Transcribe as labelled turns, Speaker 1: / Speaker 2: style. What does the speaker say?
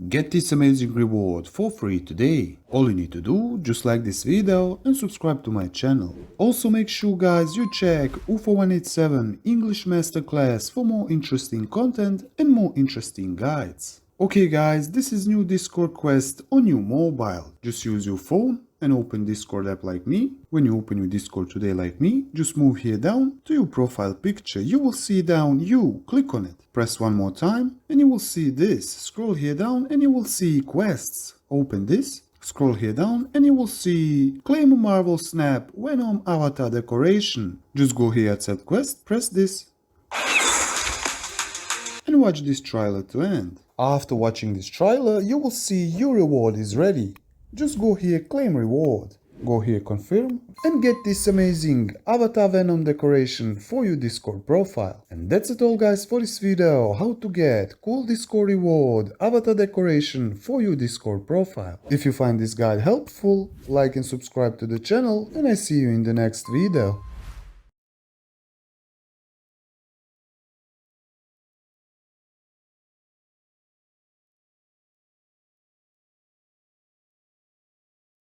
Speaker 1: Get this amazing reward for free today. All you need to do, just like this video and subscribe to my channel. Also make sure guys you check UFO 187 English Masterclass for more interesting content and more interesting guides. Okay guys, this is new Discord quest on your mobile. Just use your phone and open Discord app like me. When you open your Discord today like me, just move here down to your profile picture. You will see down you, click on it. Press one more time and you will see this. Scroll here down and you will see quests. Open this. Scroll here down and you will see claim a Marvel Snap Venom avatar decoration. Just go here at set quest, press this and watch this trailer to end. After watching this trailer, you will see your reward is ready. Just go here, claim reward. Go here, confirm, and get this amazing avatar Venom decoration for your Discord profile. And that's it all guys for this video, how to get cool Discord reward avatar decoration for your Discord profile. If you find this guide helpful, like and subscribe to the channel, and I see you in the next video.